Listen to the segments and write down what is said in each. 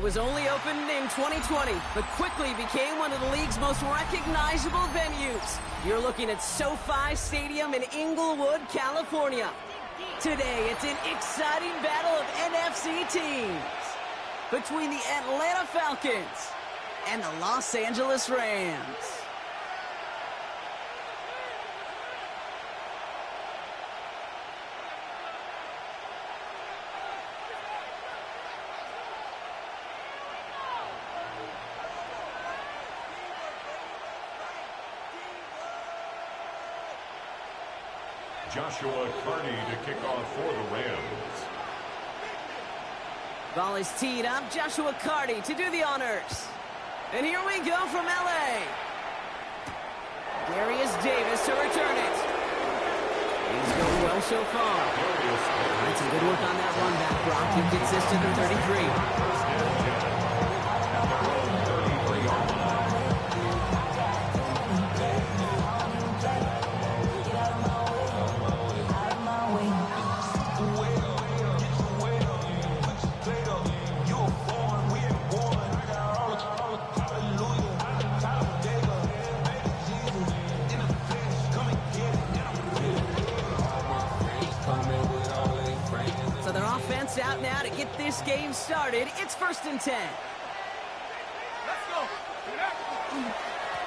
It was only opened in 2020, but quickly became one of the league's most recognizable venues. You're looking at SoFi Stadium in Inglewood, California. Today, it's an exciting battle of NFC teams between the Atlanta Falcons and the Los Angeles Rams. Joshua Carty to kick off for the Rams. Ball is teed up. Joshua Carty to do the honors. And here we go from L.A. Darius Davis to return it. He's going well so far. That's some good work on that run back, Brock. He gets this to the 33. Out now to get this game started. It's 1st and 10. Let's go.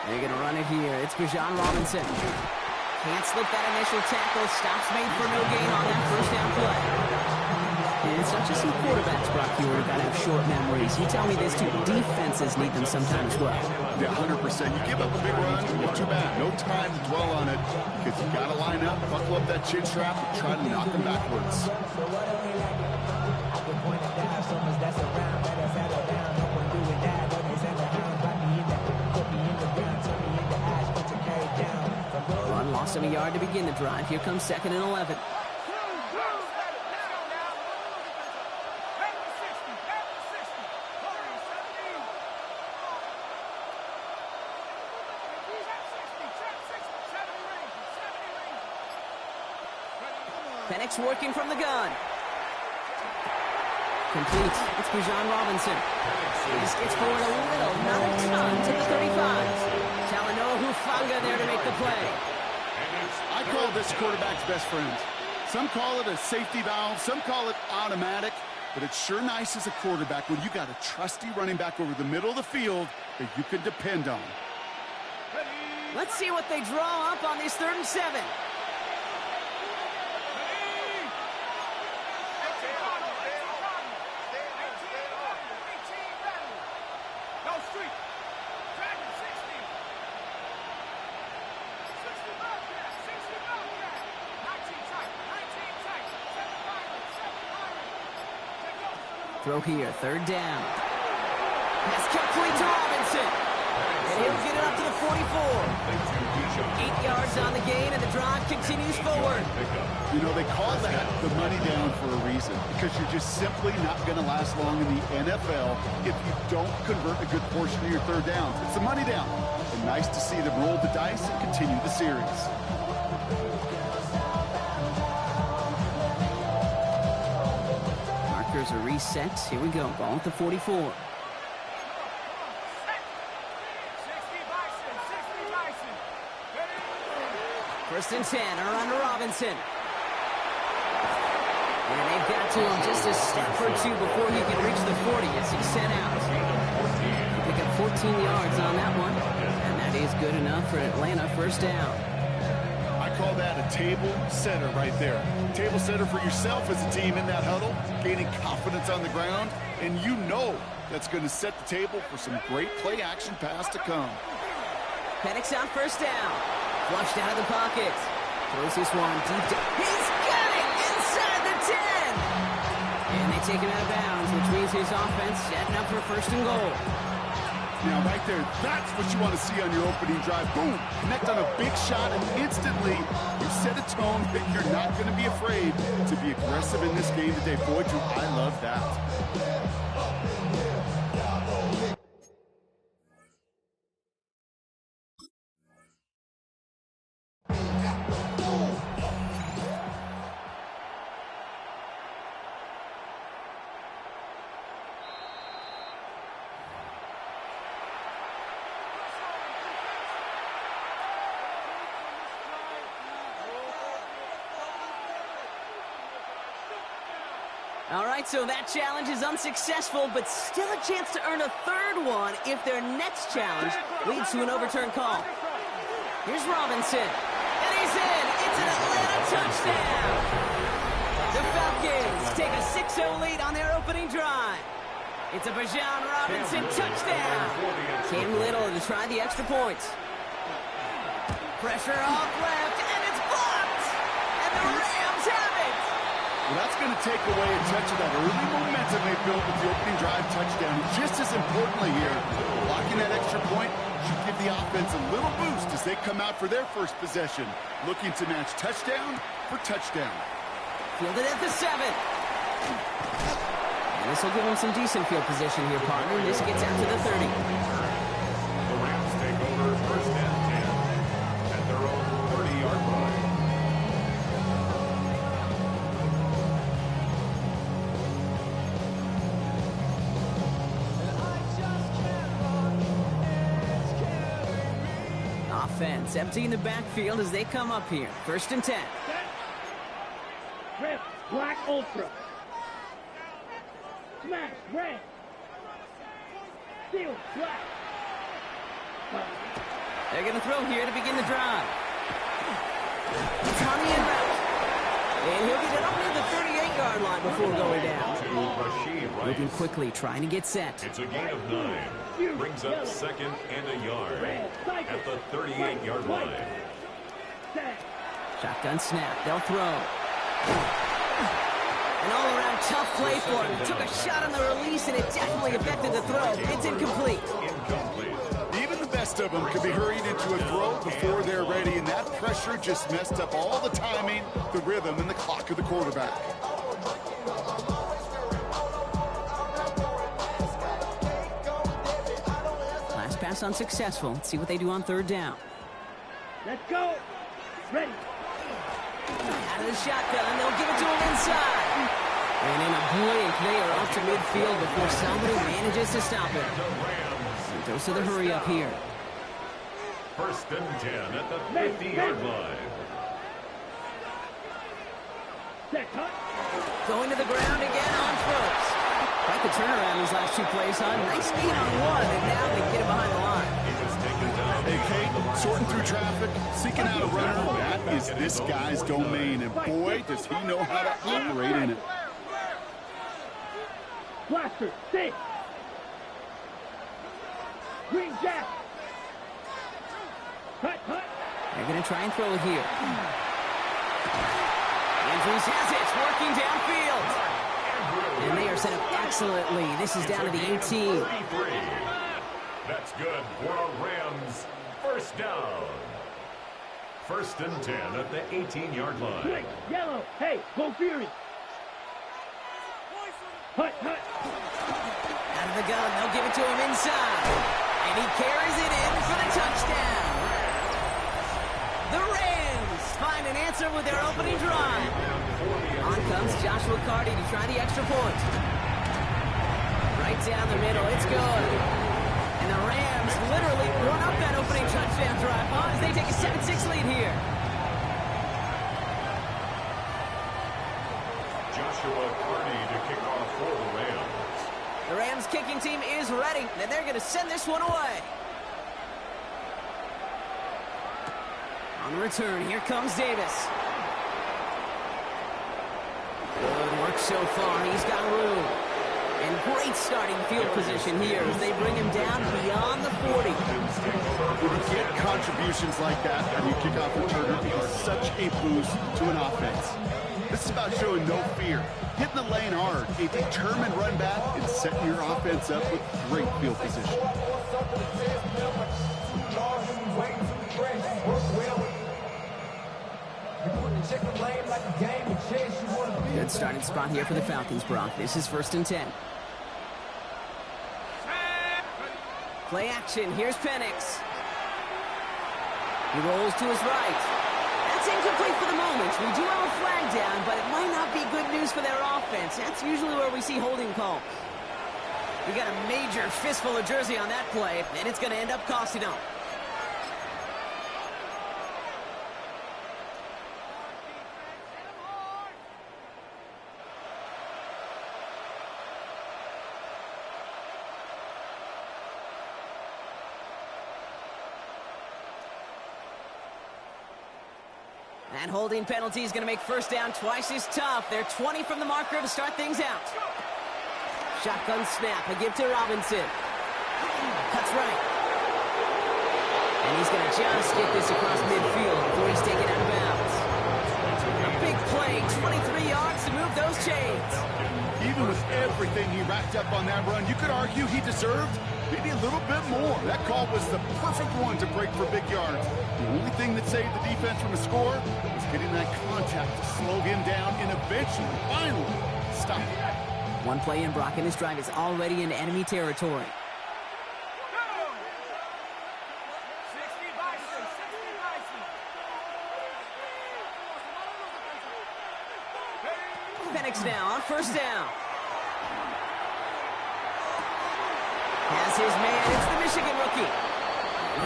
They're going to run it here. It's Bijan Robinson. Can't slip that initial tackle. Stops made for no gain on that first down play. And it's not just some quarterbacks, Brock, who are going to have short memories. You tell me this, too. Defenses need them sometimes as well. Yeah, 100%. You give up a big run, it's too bad. No time to dwell on it because you got to line up, buckle up that chin strap, and try to knock them backwards. Run lost him a yard to begin the drive. Here comes 2nd and 11. Penix working from the gun. Complete. It's Bijan Robinson. He gets forward a little, not a ton, to the 35. Talanoa Hufanga there to make the play. I call this quarterback's best friend. Some call it a safety valve, some call it automatic, but it's sure nice as a quarterback when you got a trusty running back over the middle of the field that you can depend on. Let's see what they draw up on this 3rd and 7. Throw here, 3rd down. Pass complete to Robinson. And he'll get it up to the 44. 8 yards on the gain, and the drive continues forward. You know, they call that the money down for a reason, because you're just simply not going to last long in the NFL if you don't convert a good portion of your 3rd downs. It's the money down. And nice to see them roll the dice and continue the series. Are reset. Here we go. Ball at the 44. 1st and 10. Around to Robinson. And they've got to him just a step or two before he can reach the 40 as he's sent out. He'll pick up 14 yards on that one. And that is good enough for Atlanta. 1st down. I call that a table setter right there. Table setter for yourself as a team in that huddle, gaining confidence on the ground, and you know that's going to set the table for some great play action pass to come. Penix on 1st down. Flushed out of the pocket. Throws this one deep down. He's got it inside the 10. And they take him out of bounds, which means his offense setting up for 1st and goal. Now, right there, that's what you want to see on your opening drive. Boom! Connect on a big shot, and instantly you set a tone that you're not going to be afraid to be aggressive in this game today. Boy, do I love that. All right, so that challenge is unsuccessful, but still a chance to earn a third one if their next challenge leads to an overturned call. Here's Robinson, and he's in. It's an Atlanta touchdown. The Falcons take a 6-0 lead on their opening drive. It's a Bijan Robinson touchdown. Cam Little to try the extra points. Pressure off left, and it's blocked. And the Rams have it. Well, that's going to take away a touch of that early momentum they built with the opening drive touchdown. Just as importantly here, blocking that extra point should give the offense a little boost as they come out for their first possession, looking to match touchdown for touchdown. Fielded at the 7. And this will give them some decent field position here, partner. This gets out to the 30. The Rams take over first and 10 at their own 30-yard line. Offense emptying the backfield as they come up here. First and 10. Rip, black ultra. Smash, red. Steel, black. They're going to throw here to begin the drive. Tommy en route. And he'll get it up near the 38-yard line before going down. To Rashid Rice. Moving quickly, trying to get set. It's a gain of 9. Brings up second and a yard at the 38-yard line. Shotgun snap. They'll throw. An all-around tough play for him. Took a shot on the release, and it definitely affected the throw. It's incomplete. Incomplete. Even the best of them could be hurried into a throw before they're ready, and that pressure just messed up all the timing, the rhythm, and the clock of the quarterback. Last pass unsuccessful. Let's see what they do on third down. Let's go. Ready. Out of the shotgun, they'll give it to him inside. And in a blink, they are up to midfield before somebody manages to stop it. So dose of the hurry up here. First and 10 at the 50-yard line. Set, cut. Going to the ground again on throws. Quite the turnaround these last 2 plays, huh? Nice gain on 1, and now they get it behind the line. He was taken down. Hey, Kate, sorting through traffic, seeking out a runner, that is this guy's domain, and boy, does he know how to operate in it. Blaster, stay. Green jack. Cut, cut. They're going to try and throw it here. Andrews has it, working downfield. And they are set up excellently. This is down to the 18. 33. That's good for a Rams first down. First and 10 at the 18-yard line. Blink, yellow. Hey, go Fury. Hut, hut. Out of the gun, they'll give it to him inside. And he carries it in for the touchdown. The Rams find an answer with their opening drive. On comes Joshua Carty to try the extra point. Right down the middle, it's good. And the Rams literally run up that opening touchdown drive as they take a 7-6 lead here. Joshua Carty to kick off for the Rams. The Rams kicking team is ready, and they're going to send this one away. On the return, here comes Davis. Good work so far. He's got room. And great starting field position here as they bring him down beyond the 40. When you get contributions like that and you kick off returner, it's such a boost to an offense. This is about showing no fear, hitting the lane hard, a determined run back, and setting your offense up with great field position. Good starting spot here for the Falcons, Brock. This is first and 10. Play action. Here's Penix. He rolls to his right. That's incomplete for the moment. We do have a flag down, but it might not be good news for their offense. That's usually where we see holding calls. We got a major fistful of jersey on that play, and it's going to end up costing them. That holding penalty is going to make first down twice as tough. They're 20 from the marker to start things out. Shotgun snap, a give to Robinson. Cuts right. And he's going to just get this across midfield before he's taken out of bounds. A big play, 23 yards to move those chains. Even with everything he racked up on that run, you could argue he deserved maybe a little bit more. That call was the perfect one to break for big yards. The only thing that saved the defense from a score was getting that contact to slow him down and eventually, finally, stop it. One play in, Brock, and this drive is already in enemy territory. Penix now on first down. Has his man. It's the Michigan rookie.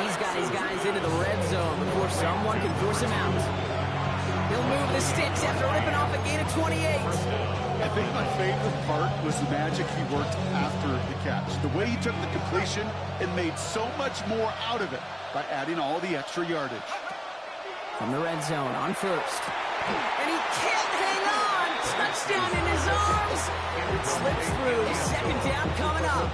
He's got his guys into the red zone before someone can force him out. He'll move the sticks after ripping off a gain of 28. I think my favorite part was the magic he worked after the catch. The way he took the completion and made so much more out of it by adding all the extra yardage. From the red zone on first. And he can't hang on. Touchdown in his arms. It slips through. Second down coming up.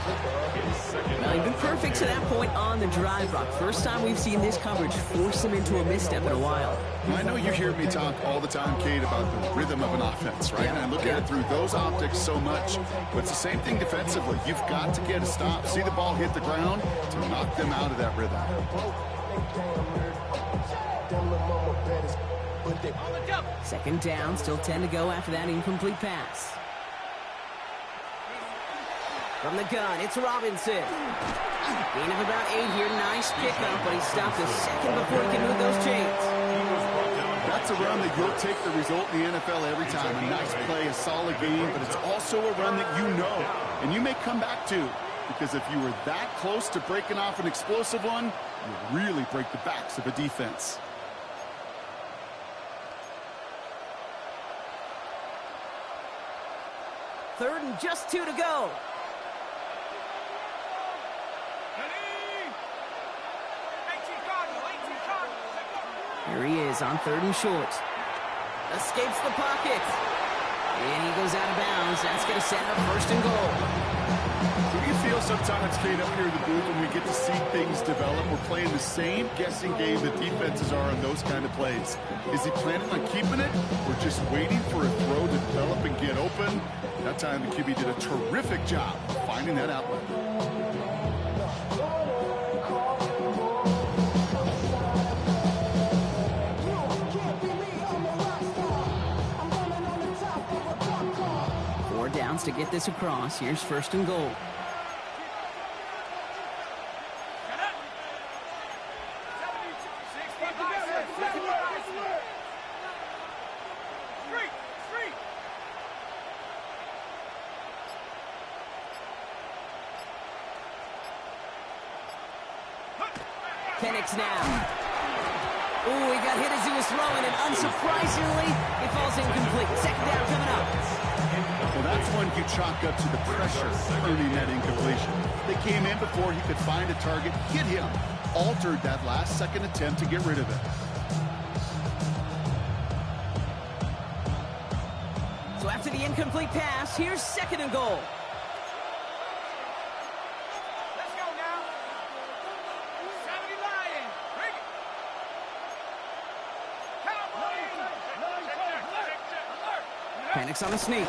Well, he's been perfect to that point on the drive, Brock. First time we've seen this coverage force him into a misstep in a while. I know you hear me talk all the time, Kate, about the rhythm of an offense, right? And I look at it through those optics so much. But it's the same thing defensively. You've got to get a stop. See the ball hit the ground to knock them out of that rhythm. Second down, still 10 to go after that incomplete pass. From the gun, it's Robinson. Gain of about 8 here. Nice pickup, but he stopped a second before he can move those chains. That's a run that you'll take the result in the NFL every time. A nice play, a solid game, but it's also a run that you know, and you may come back to. Because if you were that close to breaking off an explosive one, you really break the backs of a defense. Third and just 2 to go. Here he is on third and short. Escapes the pocket. And he goes out of bounds. That's going to set up first and goal. Do you feel sometimes, Kate, up here in the booth when we get to see things develop, we're playing the same guessing game that defenses are on those kind of plays? Is he planning on keeping it or just waiting for a throw to develop and get open? That time the QB did a terrific job of finding that outlet. To get this across. Here's first and goal. Penix now. Oh, he got hit as he was throwing, and unsurprisingly, it falls incomplete. Second down coming up. Well, that's one you chalk up to the pressure earning that incompletion. They came in before he could find a target, hit him, altered that last-second attempt to get rid of it. So after the incomplete pass, here's second and goal. Let's go now. 70 Lions. Bring it. Penix on the sneak.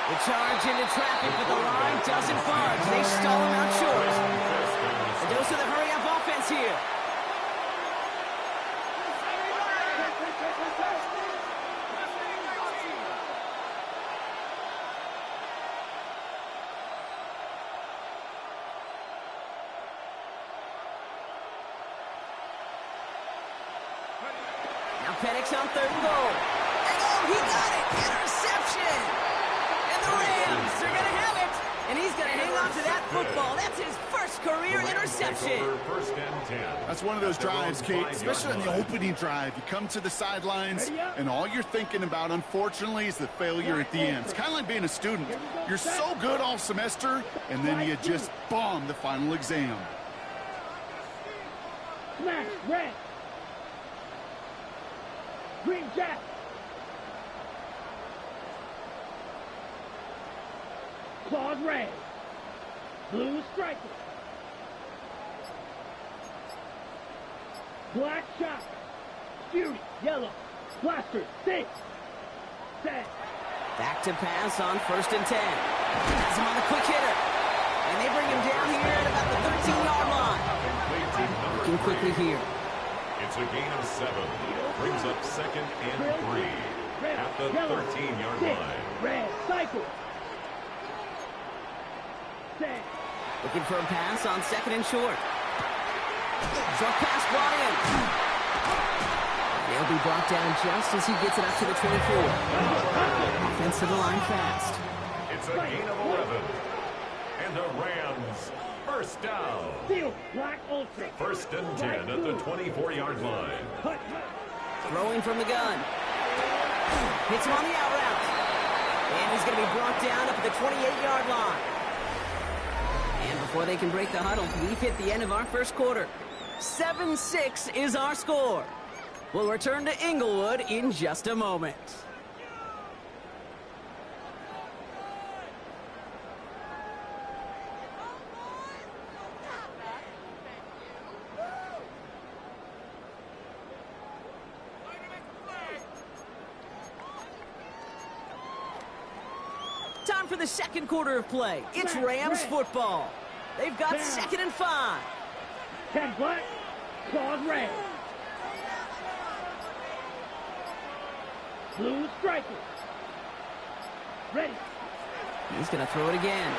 The charge into traffic, but the line doesn't budge. They stall him out short. And those are the hurry-up offense here. Now Penix on third and goal. And oh, he got it! Interception! And the Rams are going to have it! And he's going to hang on to that football. That's his first career interception. First and 10. That's one of those drives, Kate, especially on the opening drive. You come to the sidelines, and all you're thinking about, unfortunately, is the failure at the end. It's kind of like being a student. You're so good all semester, and then you just bomb the final exam. Smash, red. Green Jack. Claude red. Blue striker. Black shot. Fury yellow. Blaster 6. Set. Back to pass on 1st and 10. Has him on the quick hitter. And they bring him down here at about the 13-yard line. Looking quickly here. It's a gain of 7. Brings up 2nd and 3 at the 13-yard line. Red cycle. Set. Looking for a pass on 2nd and short. Short pass brought in. They'll be brought down just as he gets it up to the 24. Offense to the line fast. It's a gain of 11. And the Rams, 1st down. Field black ultra. 1st and 10 at the 24-yard line. Cut. Throwing from the gun. Hits him on the out route. And he's going to be brought down up at the 28-yard line. And before they can break the huddle, we've hit the end of our first quarter. 7-6 is our score. We'll return to Inglewood in just a moment. Time for the second quarter of play. It's Rams football. They've got 2nd and 5. 10 black. Claude red. Blue striker. Ready. He's going to throw it again.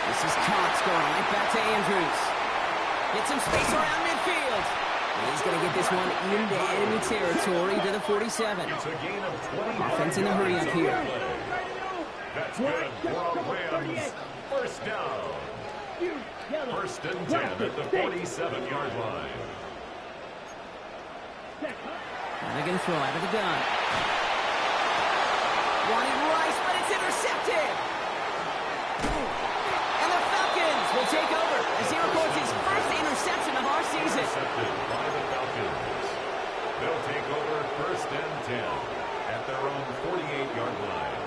This is Cox going right back to Andrews. Get some space around midfield. He's going to get this one into enemy territory to the 47. It's a gain of 20. Offense in the hurry up here. That's good for our Rams. 1st down. 1st and 10 at the 47-yard line. Now they're going to throw out of the gun. Wanting Rice, but it's intercepted. And the Falcons will take over as he records his first interception of our season. Intercepted by the Falcons. They'll take over 1st and 10 at their own 48-yard line.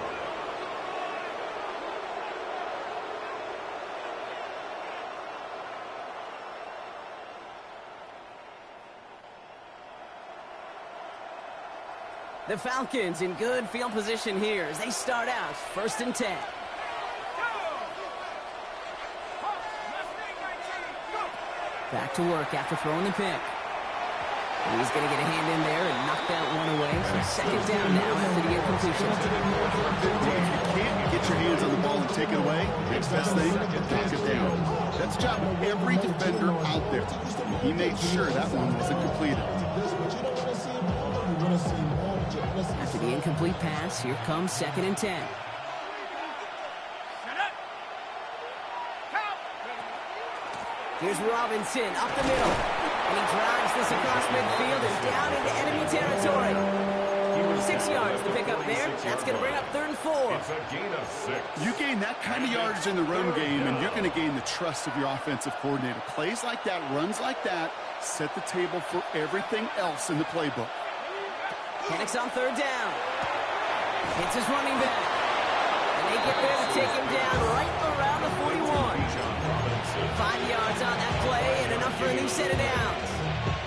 The Falcons in good field position here as they start out 1st and 10. Back to work after throwing the pick. He's going to get a hand in there and knock that one away. So 2nd down now after the incompletion. If you can't get your hands on the ball and take it away, next best thing, knock it down. That's the job of every defender out there. He made sure that one wasn't completed. After the incomplete pass, here comes 2nd and 10. Here's Robinson up the middle. And he drives this across midfield and down into enemy territory. 6 yards to pick up there. That's going to bring up 3rd and 4. It's a gain of 6. You gain that kind of yardage in the run game, and you're going to gain the trust of your offensive coordinator. Plays like that, runs like that, set the table for everything else in the playbook. Penix on 3rd down. Hits his running back. And they get there to take him down right around the 41. 5 yards on that play and enough for a new set of downs.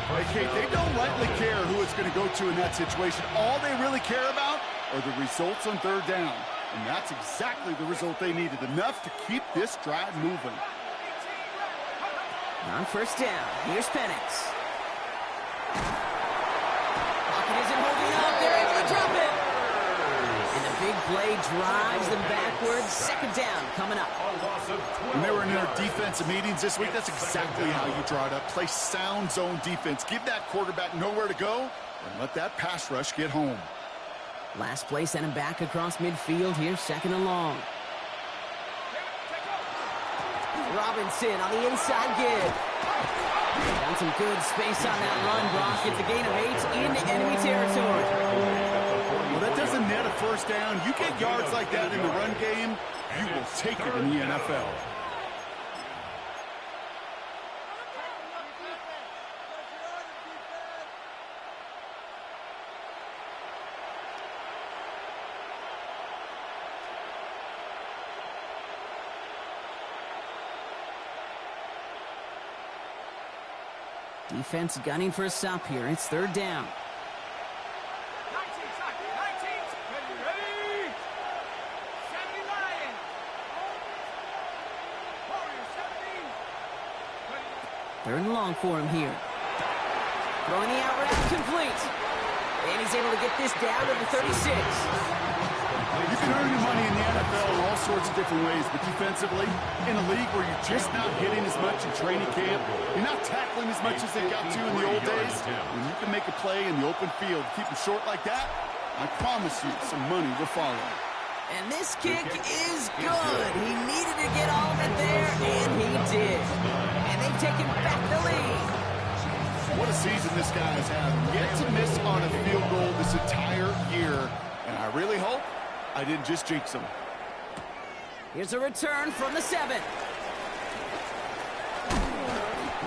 Hey, Kate, they don't lightly care who it's going to go to in that situation. All they really care about are the results on 3rd down. And that's exactly the result they needed. Enough to keep this drive moving. On 1st down, here's Penix. Isn't holding up. They're able to drop it. And the big play drives them backwards. 2nd down coming up. When they were in their defensive meetings this week, that's exactly how you draw it up. Play sound zone defense. Give that quarterback nowhere to go and let that pass rush get home. Last play sent him back across midfield here, 2nd and long. Robinson on the inside give. Found some good space on that run, Brock. It's a gain of 8 into enemy territory. Well, that doesn't net a 1st down. You get yards like that in the run game, you will take it in the NFL. Defense gunning for a stop here. It's third down. 19, side, 19. Ready. 70 Lion. Warrior 17. Third and long for him here. Throwing the out route complete. And he's able to get this down to the 36. You can earn your money in the NFL in all sorts of different ways, but defensively, in a league where you're just not hitting as much in training camp, you're not tackling as much as they got to in the old days, when you can make a play in the open field, keep them short like that, I promise you some money will follow. And this kick is good. He needed to get all of it there, and he did. And they've taken back the lead. What a season this guy has had. Yet to miss on a field goal this entire year, and I really hope I didn't just jinx him. Here's a return from the 7.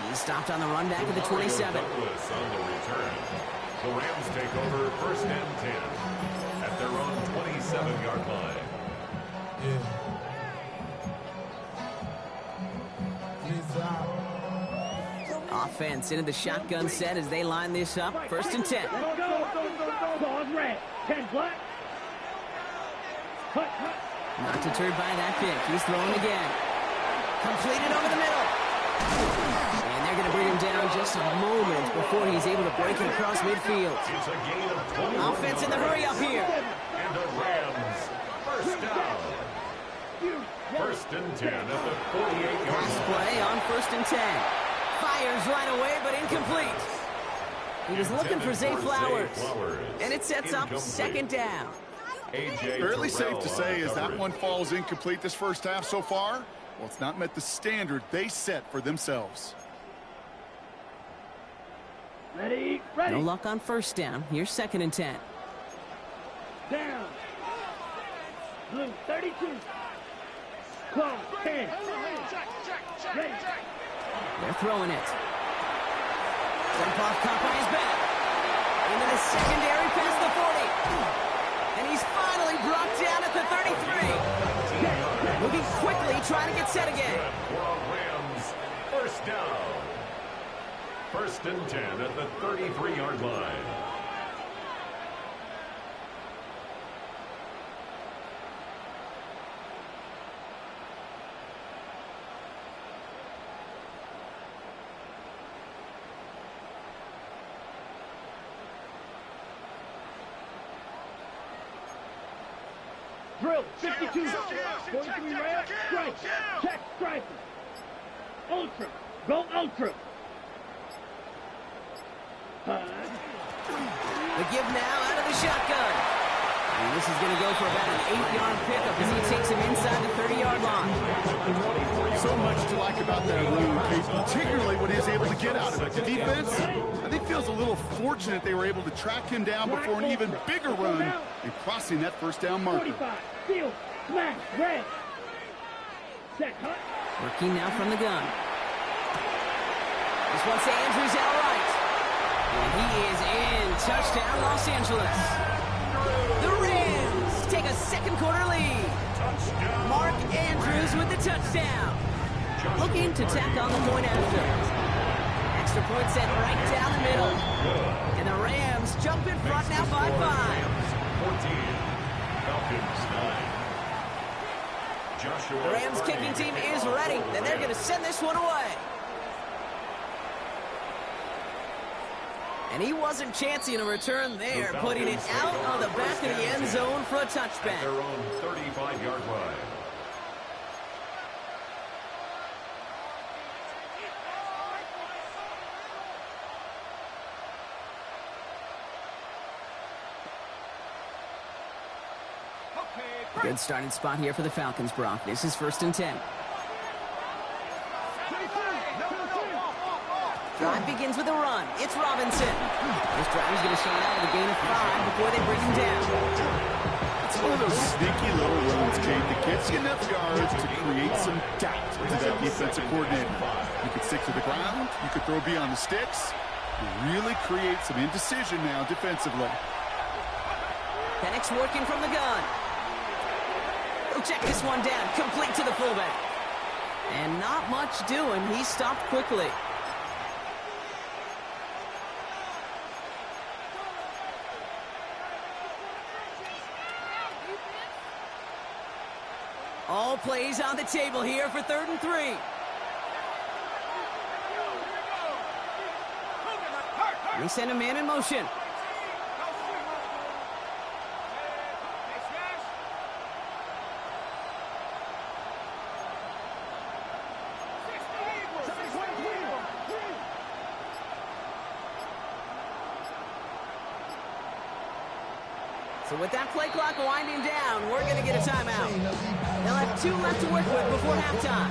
He stopped on the run back at the 27. Douglas on the return. The Rams take over first and 10 at their own 27-yard line. Offense into the shotgun set as they line this up. First and 10. Claws red. 10 black. Cut. Not deterred by that pick. He's throwing again. Completed over the middle. And they're going to bring him down just a moment before he's able to break it across midfield. It's a gain of 20. Offense in the hurry up here. And the Rams first down. First and 10 at the 48-yard Pass line. play on first and 10. Fires right away, but incomplete. He was looking for Zay Flowers. And it sets up second down. Fairly safe to say as that one falls incomplete this first half so far. Well, it's not met the standard they set for themselves. Ready. No luck on first down. Here's second and 10. Down. Blue 32. Claw 10. Ready. They're throwing it. Jump off caught by his back. Into the secondary past the 40. And he's finally brought down at the 33. Moving quickly, trying to get set again. For our Rams, first down. First and 10 at the 33-yard line. Drill 52. 43 red. Strike. Check striker. Ultra. Go ultra. The give now out of the shotgun. And this is going to go for about an 8-yard pickup as he takes him inside the 30-yard line. So much to like about that run, Case, particularly what he's able to get out of it. The defense, I think, feels a little fortunate they were able to track him down before an even bigger run and crossing that first down marker. 45. Field. Smash. Red. Set. Hut. Working now from the gun. This one's to Andrews out right. And he is in. Touchdown, Los Angeles. The Rams take a second quarter lead. Mark Andrews with the touchdown. Looking to tack on the point after. Extra point set right down the middle. And the Rams jump in front now by 5. 14. Falcons 9. Joshua The Rams kicking team is ready, and they're going to send this one away. And he wasn't chancing a return there, putting it out on the back of the end zone for a touchback. Their own 35-yard line. Good starting spot here for the Falcons, Brock. This is first and 10. Drive begins with a run. It's Robinson. This drive is going to start out with a gain of 5 before they bring him down. It's one of those sneaky little runs, Kate, that gets you enough yards to create some doubt to that defensive coordinator. You could stick to the ground. You could throw beyond the sticks. You really create some indecision now defensively. Penix working from the gun. He'll check this one down. Complete to the fullback. And not much doing. He stopped quickly. plays on the table here for 3rd and 3. They send a man in motion. So with that play clock winding down, we're going to get a timeout. They'll have 2 left to work with before halftime.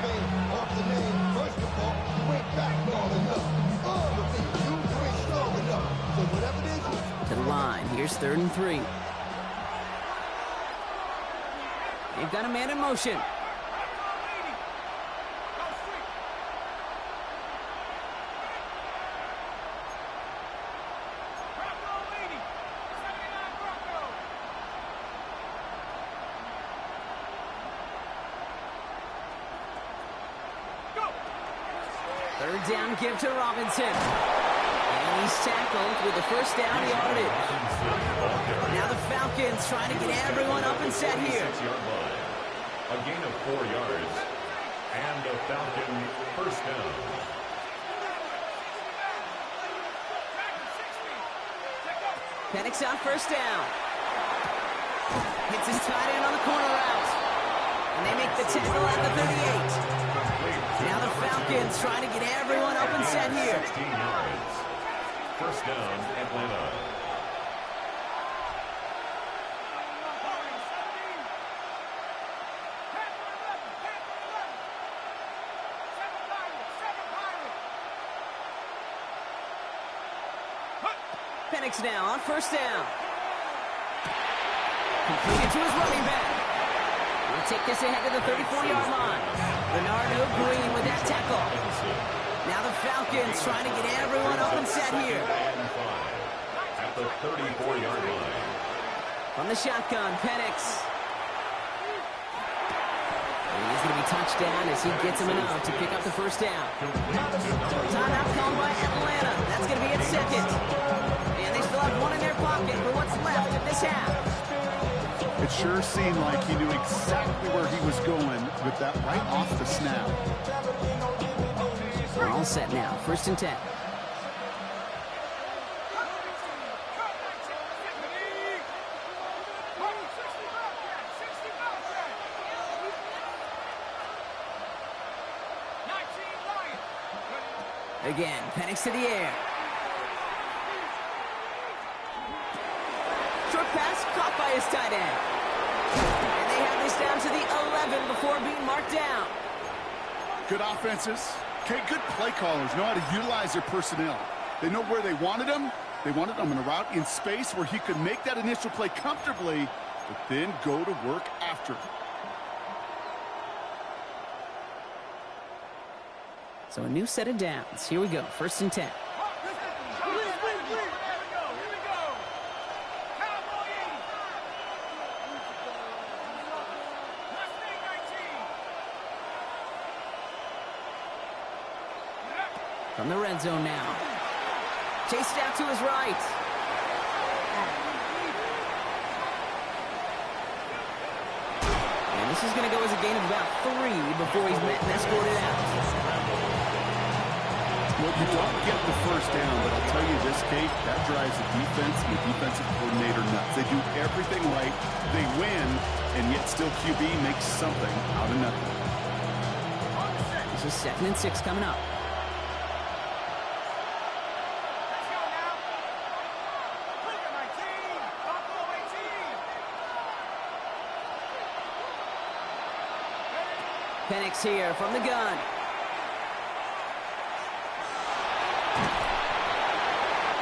To the line. Here's 3rd and 3. They've got a man in motion. Third down give to Robinson. And he's tackled with the first down yardage. Now the Falcons trying to get everyone up and set here. 6-yard line. A gain of 4 yards. And a Falcon first down. Penix on first down. Hits his tight end on the corner route. And they make the tackle at the 38. Now the Falcons trying to get everyone up and set here. 16 yards. First down, Atlanta. Penix now on first down. Completed to his running back. We'll take this ahead to the 34-yard line. Bernardo Green with that tackle. Now the Falcons trying to get everyone up and set here. At the 34-yard line. From the shotgun, Penix. And he's going to be touched down as he gets him enough to pick up the first down. Timeout called by Atlanta. That's going to be at 2nd. And they still have 1 in their pocket for what's left of this half. It sure seemed like he knew exactly where he was going with that right off the snap. We're all set now. 1st and 10. Again, Penix to the air. Short pass caught by his tight end. And they have this down to the 11 before being marked down. Good offenses. Okay, good play callers know how to utilize their personnel. They know where they wanted them. They wanted them in a route in space where he could make that initial play comfortably, but then go to work after. So a new set of downs. Here we go. 1st and 10. From the red zone now. Chased out to his right. And this is going to go as a gain of about 3 before he's met and escorted out. Well, you don't get the first down, but I'll tell you this, Kate, that drives the defense and the defensive coordinator nuts. They do everything right. They win, and yet still QB makes something out of nothing. This is 2nd and 6 coming up. Penix here from the gun.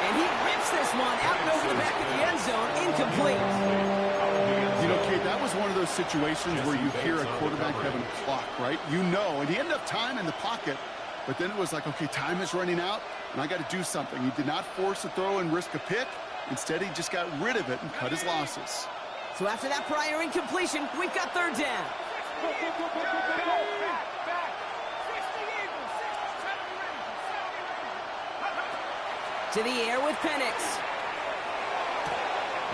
And he rips this one out and over the back of the end zone. Incomplete. You know, Kate, that was one of those situations where you hear a quarterback having a clock, right? You know, and he ended up time in the pocket, but then it was like, okay, time is running out, and I got to do something. He did not force a throw and risk a pick. Instead, he just got rid of it and cut his losses. So after that prior incompletion, we've got 3rd down. To the air with Penix.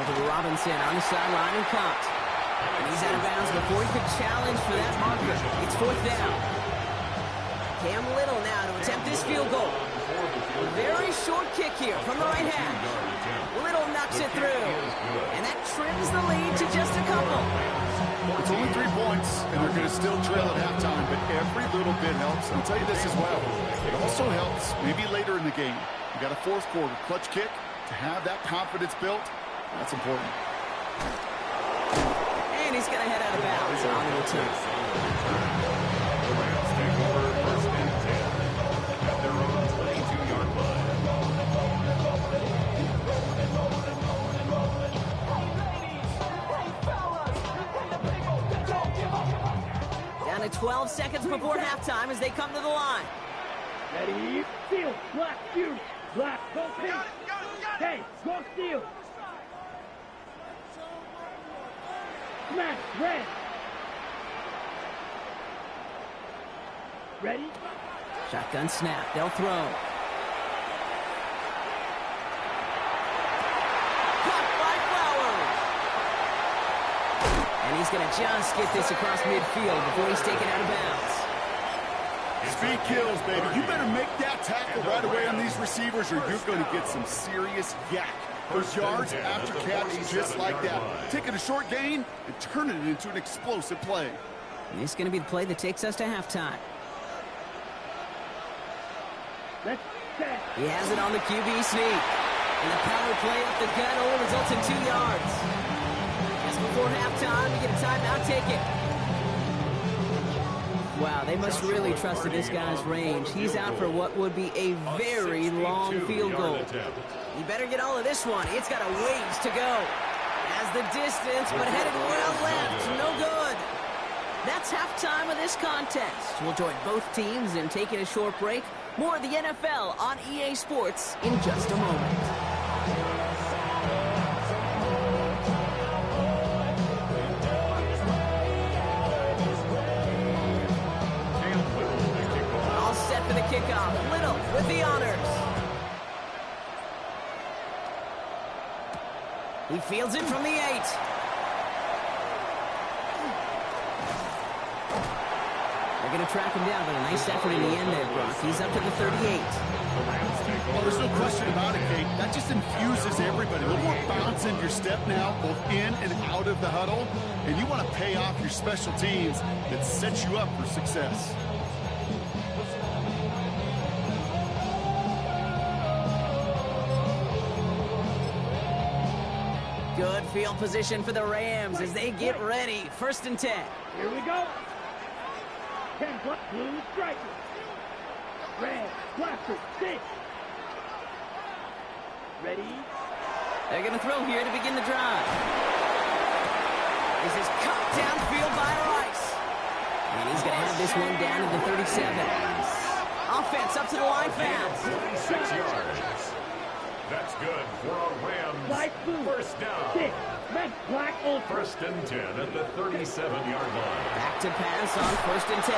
Over to Robinson on the sideline and caught. And he's out of bounds before he could challenge for that marker. It's 4th down. Cam Little now to attempt this field goal. A very short kick here from the right hash. Little knocks it through. And that trims the lead to just a couple. It's only 3 points, and they're going to still trail at halftime, but every little bit helps. I'll tell you this as well. It also helps maybe later in the game. You got a 4th quarter clutch kick to have that confidence built. That's important. And he's going to head out of bounds on the return. The Rams take over 1st and 10 at their own 22-yard line. Down to 12 seconds before halftime as they come to the line. Ready, steal, black, shoot, black, go pink. Hey, go steal. Smash, red. Ready? Shotgun snap. They'll throw. Caught by Flowers. And he's going to just get this across midfield before he's taken out of bounds. Speed kills, baby. You better make that tackle right away on these receivers or you're going to get some serious yak. Those yards after catch just like that. Taking a short gain and turning it into an explosive play. And this is going to be the play that takes us to halftime. Let's set. He has it on the QB sneak. And the power play up the gut only results in 2 yards. Just before halftime, you get a timeout, take it. Wow, they must really trust in this guy's range. He's out for what would be a very long field goal. You better get all of this one. It's got a ways to go. As the distance, but headed well left. No good. That's halftime of this contest. We'll join both teams in taking a short break. More of the NFL on EA Sports in just a moment. All set for the kickoff. Little with the honors. He fields it from the 8. They're going to track him down, but a nice effort in the end there, Brock. He's up to the 38. Well, there's no question about it, Kate. That just infuses everybody. A little more bounce in your step now, both in and out of the huddle. And you want to pay off your special teams that set you up for success. Good field position for the Rams as they get ready. 1st and 10. Here we go. 10 black, blue striker. Red, blaster, 6. Ready? They're going to throw here to begin the drive. This is cut downfield by Rice. And he's going to have this one down to the 37. Offense up to the line fast. 26 yards. That's good for a Rams Light blue. 1st down. 6. Red, black, ultra. 1st and 10 at the 37-yard line. Back to pass on 1st and 10.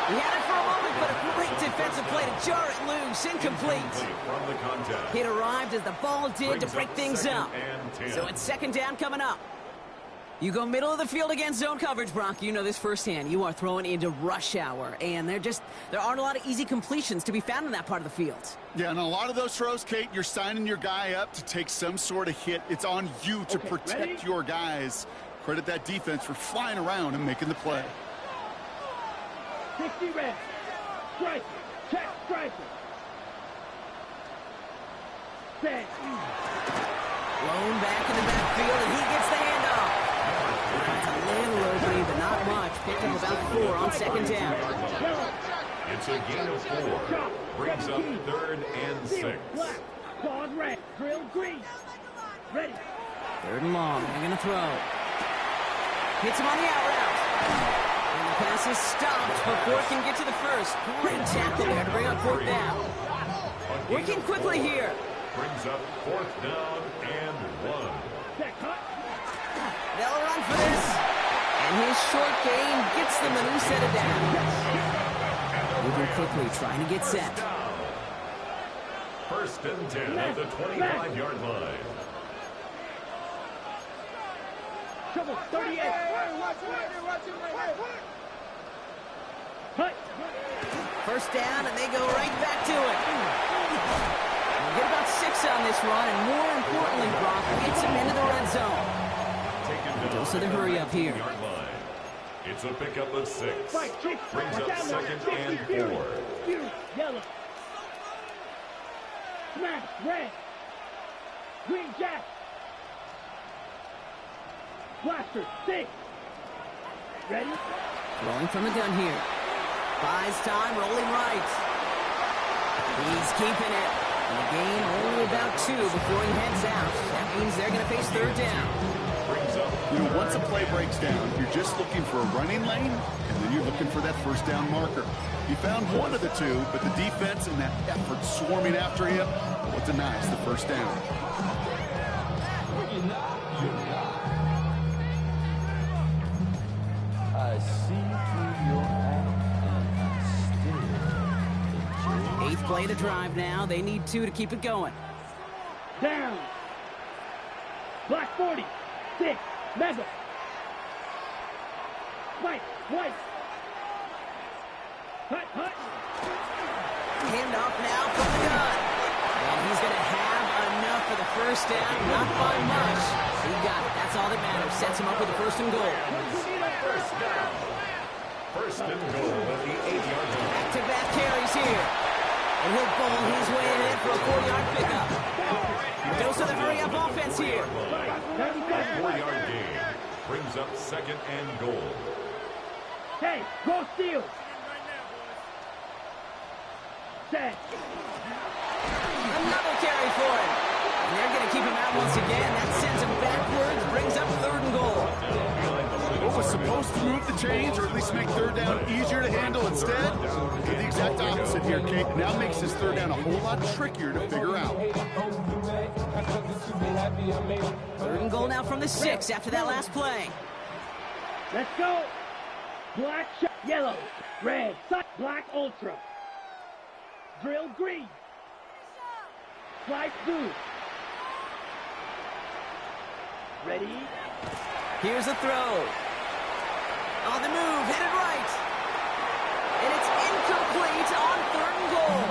He had it for a moment, but a great defensive play to jar it loose. Incomplete. From the contact. It arrived as the ball did to break things up. 2nd and 10. So it's 2nd down coming up. You go middle of the field against zone coverage, Brock. You know this firsthand. You are throwing into rush hour, and there aren't a lot of easy completions to be found in that part of the field. Yeah, and a lot of those throws, Kate, you're signing your guy up to take some sort of hit. It's on you to protect ready? your guys. Credit that defense for flying around and making the play. 60 red. Striker. Check striker. Set. Blown back in the backfield, and he gets the handoff. That's a little opening, but not much. Picked up about 4 on 2nd down. It's a gain of 4. Brings up 3rd and 6. Black. Claws red. Drill green. Ready. 3rd and long. They're going to throw. Hits him on the out route. And the pass is stopped before it can get to the 1st. Great tackle there to bring up 4th down. Working quickly here. Brings up 4th down and 1. Set cut. They'll run for this. And his short gain gets them a new set of downs. Moving quickly, trying to get set. 1st and 10 at the 25-yard line. Trouble, 38. Cut. First down, and they go right back to it. We'll get about 6 on this run, and more importantly, Brock gets him into the red zone. Dose of the hurry up here. It's a pickup of 6. Right, kick. Brings Watch up out, second Fury. and Fury. 4. Fury. Yellow. Smash. Red. Green Jack. Blaster. 6. Ready? Rolling from the gun here. Buys time, rolling right. He's keeping it. And the gain only about 2 before he heads out. That means they're going to face third down. You know, once a play breaks down, you're just looking for a running lane, and then you're looking for that first down marker. He found one of the 2, but the defense and that effort swarming after him, well, denies the first down. I see through your act and I still 8th play of the drive now. They need 2 to keep it going. Down. Black 40. 6. Mega. White. White. Hut. Hut. Hand off now from the gun. And he's going to have enough for the first down. Not by much. He got it. That's all that matters. Sets him up with the 1st and goal. First down. First and goal at the 8-yard line. Back-to-back carries here. And he'll bowl his way ahead for a 4-yard pickup. Dose of the hurry-up offense here. 4-yard gain. Brings up second and goal. Hey, go steal. Set. Another carry for him. And they're going to keep him out once again. That sends him backwards, brings up 3rd and goal. What was supposed to move the chains, or at least make third down easier to handle instead, did the exact opposite here, Kate. Now makes this third down a whole lot trickier to figure out. 3rd and goal now from the 6 after that last play. Let's go. Black shot. Yellow. Red. Black ultra. Drill green. Slide blue. Ready? Here's a throw. On the move, headed right. And it's incomplete on 3rd and goal.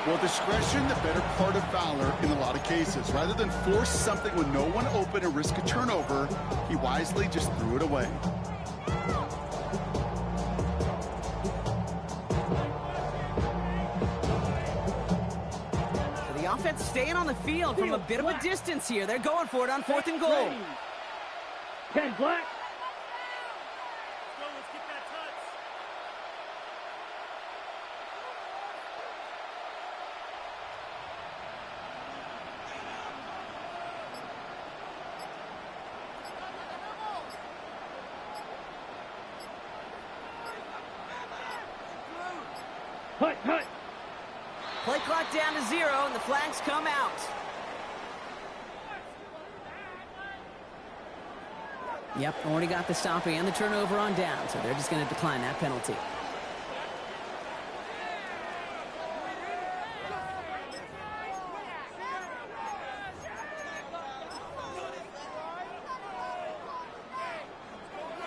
Well, discretion, the better part of valor in a lot of cases. Rather than force something with no one open and risk a turnover, he wisely just threw it away. The offense staying on the field from a bit of a distance here. They're going for it on 4th and goal. Ready. 10 black. Hut, hut. Play clock down to 0, and the flags come out. Yep, already got the stop and the turnover on down, so they're just going to decline that penalty.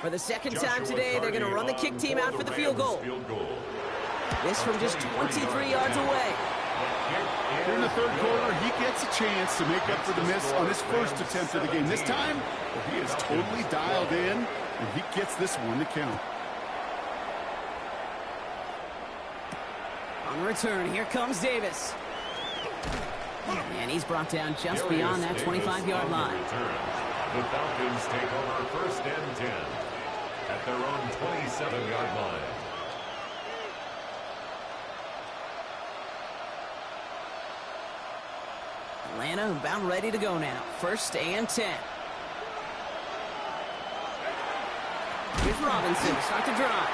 For the 2nd time today, they're going to run the kick team out for the field goal. This from just 23 yards away. Here in the 3rd quarter, he gets a chance to make up for the miss on his first attempt of the game. This time, he is totally dialed in, and he gets this one to count. On the return, here comes Davis. And he's brought down just beyond that 25-yard line. The Falcons take over 1st and 10 at their own 27-yard line. Atlanta about ready to go now. 1st and 10. Here's Robinson to start the drive.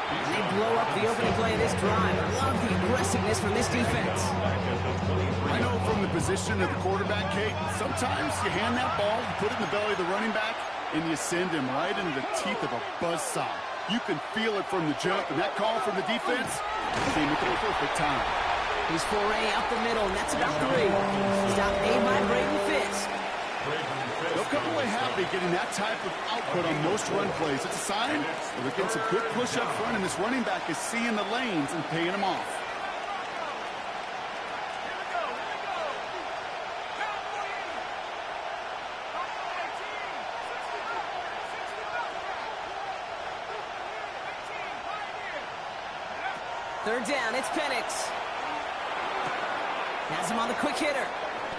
And they blow up the opening play of this drive. I love the aggressiveness from this defense. I know from the position of the quarterback, Kate, sometimes you hand that ball, put it in the belly of the running back, and you send him right into the teeth of a buzzsaw. You can feel it from the jump, and that call from the defense came at the perfect time. His foray up the middle, and that's about 3. Stop made by Braden Fisk. They'll come away happy getting that type of output on most run plays. It's a sign that they're getting some good push up front, and this running back is seeing the lanes and paying them off. Third down, it's Penix. Has him on the quick hitter.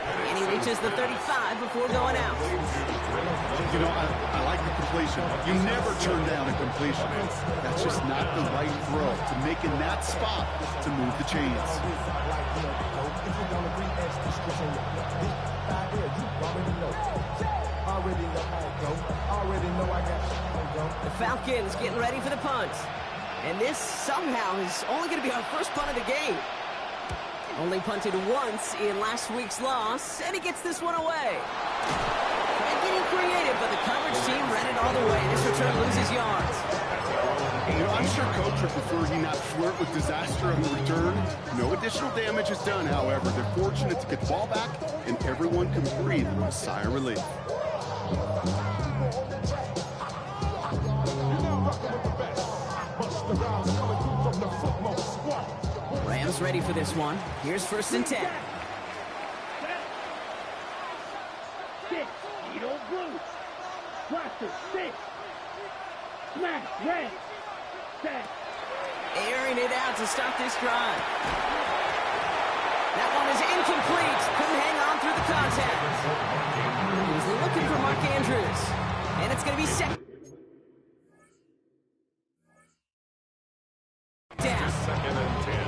And he reaches the 35 before going out. You know, I like the completion. You never turn down a completion. That's just not the right throw to making that spot to move the chains. The Falcons getting ready for the punt. And this somehow is only going to be our first punt of the game. Only punted once in last week's loss, and he gets this one away. And getting creative, but the coverage team ran it all the way. This return loses yards. You know, I'm sure Coach would prefer he not flirt with disaster on the return. No additional damage is done, however. They're fortunate to get the ball back, and everyone can breathe with a sigh of relief. Rams ready for this one. Here's 1st and 10. Six, Edo Blue. Blaster, six. Smash, red. Set. Airing it out to stop this drive. That one is incomplete. Couldn't hang on through the contact. He was looking for Mark Andrews. And it's going to be second.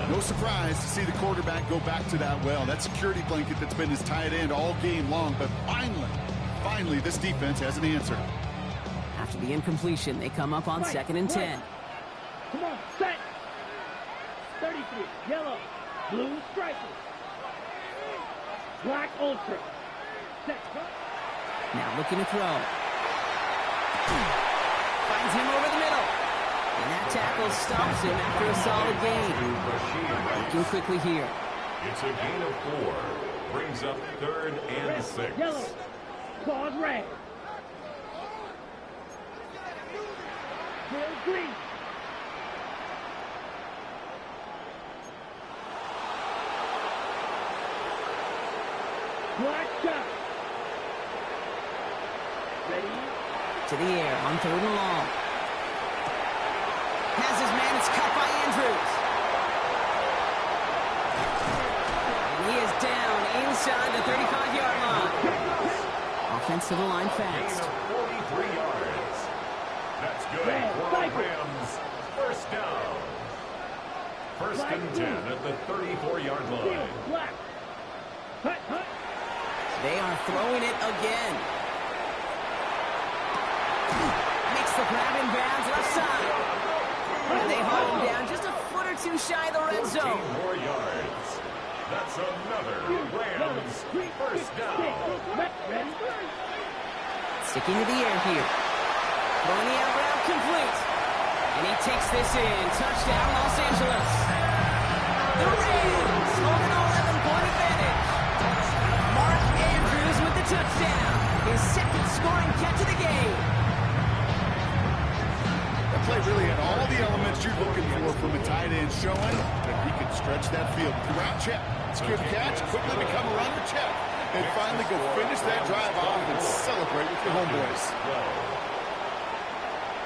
No surprise to see the quarterback go back to that well. That security blanket that's been his tight end all game long. But finally, this defense has an answer. After the incompletion, they come up on 2nd and 10. Come on, set. 33, yellow, blue stripers. Black ultra. Set. Now looking to throw. Finds him over the middle. And that tackle stops him after a solid gain. Looking quickly here. It's a gain of 4. Brings up 3rd and 6. Yellow. Claws red. Bill green. Black shot. Ready? To the air on 3rd and long. Has his man, it's caught by Andrews. And he is down inside the 35-yard line. Offensive line fast. 43 yards. That's good for the Rams. 1st down. 1st and 10 at the 34-yard line. Black. Hut, hut. They are throwing it again. Makes the grab in bounds left side. And they haul him down just a foot or two shy of the red 14 zone. more yards. That's another Rams 1st down. Ready? Sticking to the air here. Throwing the out route complete. And he takes this in. Touchdown, Los Angeles. The Rams hold an 11-point advantage. Mark Andrews with the touchdown. His 2nd scoring catch of the game. That play really had all the elements you're looking for from a tight end, showing that he can stretch that field. Route check. Secure the catch, quickly become a runner check. And finally go finish that drive off and celebrate with your homeboys.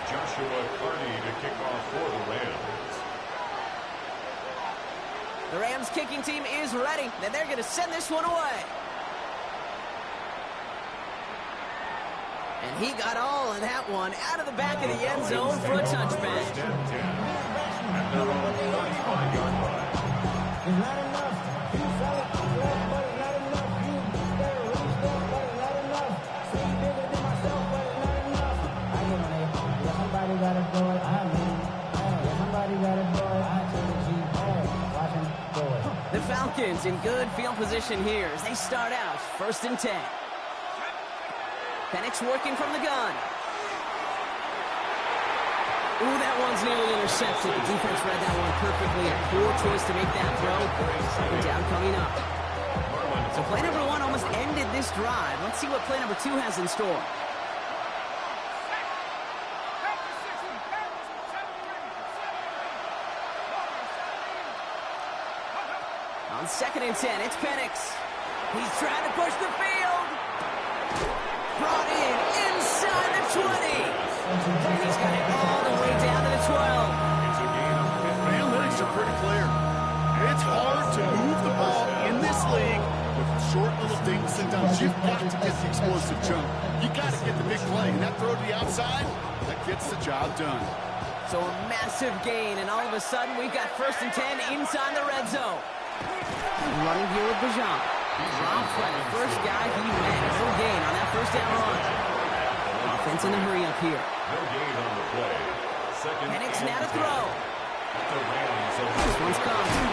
Joshua Carney to kick off for the Rams. The Rams kicking team is ready. And they're going to send this one away. And he got all of that one out of the back of the end zone for a touchback. 1st and 10 at their own 35-yard line. It's not enough. You fell it, but it's not enough. You better really step, but it's not enough. See bigger than myself, but it's not enough. I get on it. Yeah, somebody gotta do it. I mean, yeah, somebody gotta do it. I take the G. Watch him do it. The Falcons in good field position here as they start out 1st and 10. Penix working from the gun. Ooh, that one's nearly intercepted. The defense read that one perfectly. A poor choice to make that throw. 2nd down coming up. So play number 1 almost ended this drive. Let's see what play number 2 has in store. On 2nd and 10, it's Penix. He's trying to push the field. Brought in inside the 20. And he's got it all the way down to the 12. The analytics are pretty clear. It's hard to move the ball in this league with short little dinks and dunks. You've got to get the explosive jump. You got to get the big play. And that throw to the outside, that gets the job done. So a massive gain, and all of a sudden we've got 1st and 10 inside the red zone. Running here with Bijan. Dropped by the first guy he met. No gain on that 1st down run. Offense in the hurry up here. No gain on the play. Penix now to throw. This one's coming.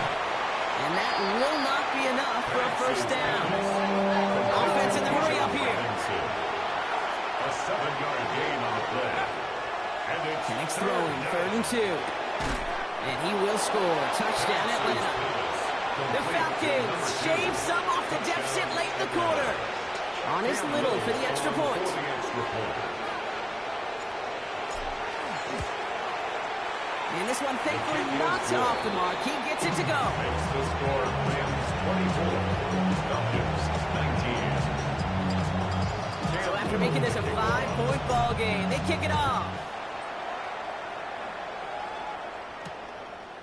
And that will not be enough for a 1st down. Offense in the hurry up here. A 7-yard gain on the play. And it's Penix throwing, 3rd and 2. And he will score. Touchdown Atlanta. The Falcons shave some off the deficit late in the quarter. On his little for the extra point. And this one thankfully not off the mark. He gets it to go. Makes the score Rams 24, Falcons 19. So after making this a 5-point ball game, they kick it off.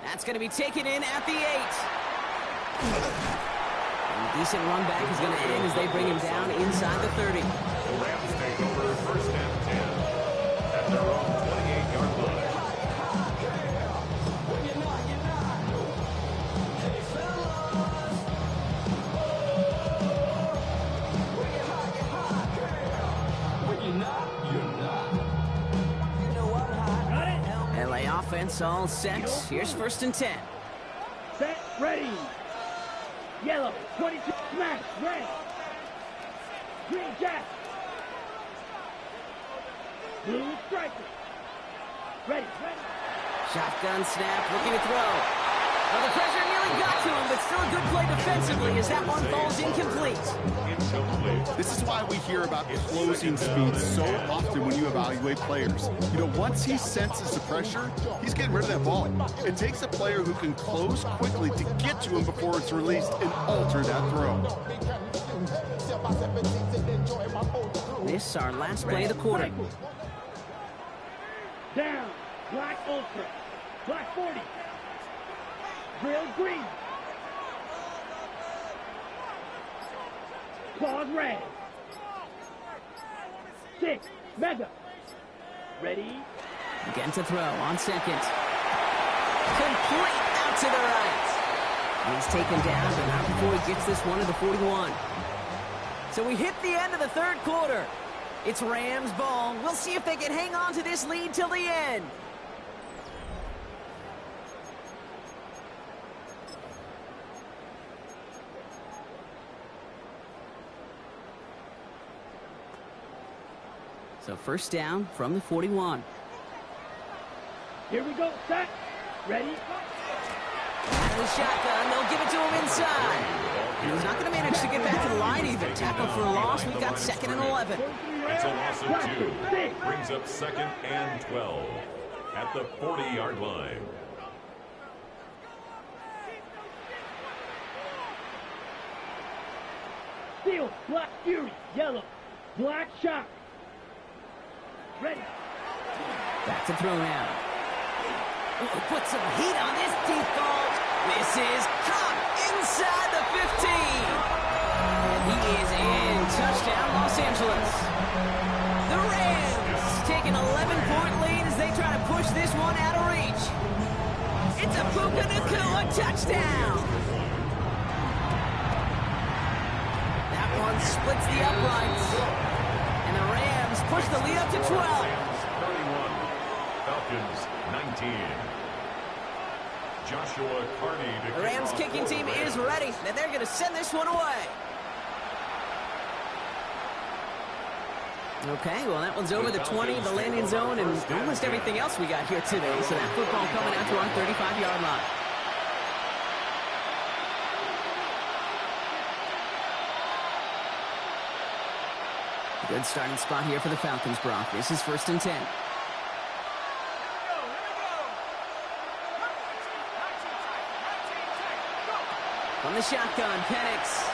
That's going to be taken in at the 8. And a decent run back is going to end as they bring him down inside the 30. The Rams take over 1st and 10 at their own 28-yard line. LA offense all set. Here's 1st and 10. Set, ready. Yellow, 22, smash, red. Green jack. Blue striker. Ready, ready. Shotgun snap, looking to throw. Well, the pressure nearly got to him, but still a good play defensively as that one falls incomplete. This is why we hear about closing speed so often when you evaluate players. You know, once he senses the pressure, he's getting rid of that ball. It takes a player who can close quickly to get to him before it's released and alter that throw. This our last play of the quarter. Down, black ultra, black 40. Drill green. Claws red. 6, mega. Ready? Again to throw on 2nd. Complete out to the right. And he's taken down, but not before he gets this one to the 41. So we hit the end of the 3rd quarter. It's Rams ball. We'll see if they can hang on to this lead till the end. So 1st down from the 41. Here we go, set, ready. Out of the shotgun, they'll give it to him inside. And he's not going to manage to get back to the line either. Tackle for a loss. We've got 2nd and 11. It's a loss of 2. Brings up 2nd and 12 at the 40-yard line. Steel, black fury, yellow, black shock. Ready. Back to throw now. Ooh, put some heat on this deep ball. This is caught inside the 15. And he is in. Touchdown, Los Angeles. The Rams take an 11-point lead as they try to push this one out of reach. It's a Puka Nacua touchdown. That one splits the uprights. And the Rams push the lead up to 12. 31, Falcons 19. Joshua Carney. The Rams kicking team is ready, and they're going to send this one away. Okay, well, that one's over the 20, the landing zone, and almost everything else we got here today. So that football coming out to our 35-yard line. Good starting spot here for the Falcons, Brock. This is 1st and 10. From the shotgun, Penix.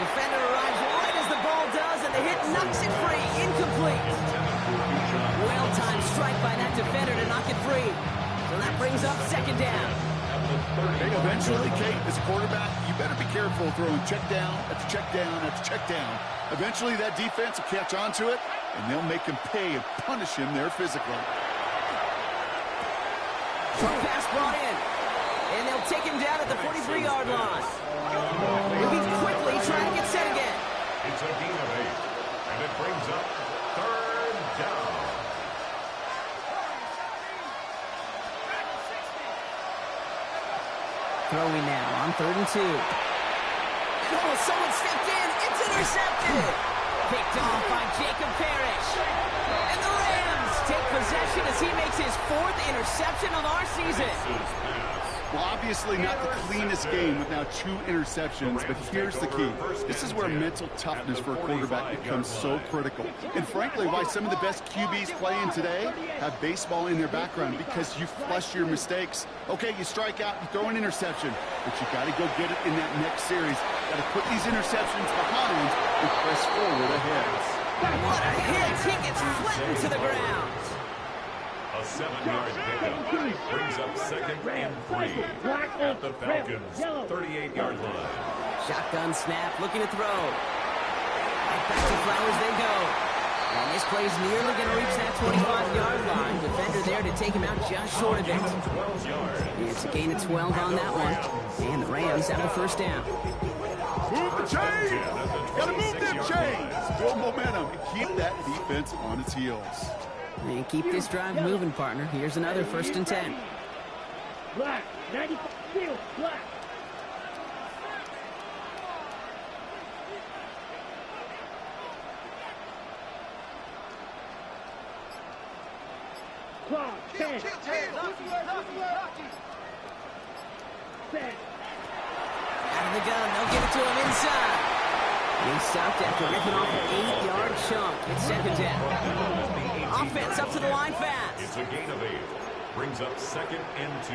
Defender arrives right as the ball does, and the hit knocks it free. Incomplete. Well-timed strike by that defender to knock it free. So that brings up 2nd down. Hey, eventually, Kate, as a quarterback, you better be careful throwing check down after check down after check down. Eventually, that defense will catch on to it, and they'll make him pay and punish him there physically. Short pass brought in. And they'll take him down at the 43-yard line. Moving quickly, trying to get set again. It's a gain of 8, and it brings up 3rd down. Throwing now on 3rd and 2. Oh, someone stepped in. It's intercepted. Picked off by Jacob Parrish. And the Rams take possession as he makes his 4th interception of our season. Well, obviously not the cleanest game with now 2 interceptions, but here's the key. This is where mental toughness for a quarterback becomes so critical. And frankly, why some of the best QBs playing today have baseball in their background, because you flush your mistakes. Okay, you strike out, you throw an interception, but you got to go get it in that next series. Got to put these interceptions behind and press forward ahead. What a hit! He gets flattened to the ground. A 7-yard pickup brings up 2nd and 3 at the Falcons' 38-yard line. Shotgun snap, looking to throw. Right back to Flowers they go. And this play's nearly going to reach that 25-yard line. Defender there to take him out just short of it. 12 yards. It's a gain of 12 on that one. And the Rams have a 1st down. Move the chains! Gotta move them chains! Build momentum and keep that defense on its heels. And keep this drive moving, partner. Here's another 1st and 10. Black, 95 field, black. Clock, 10. Set. Out of the gun, they'll give it to him inside. He stopped after ripping off an 8-yard chunk. It's 2nd down. Offense up to the line fast. It's a gain of 8. Brings up 2nd and 2.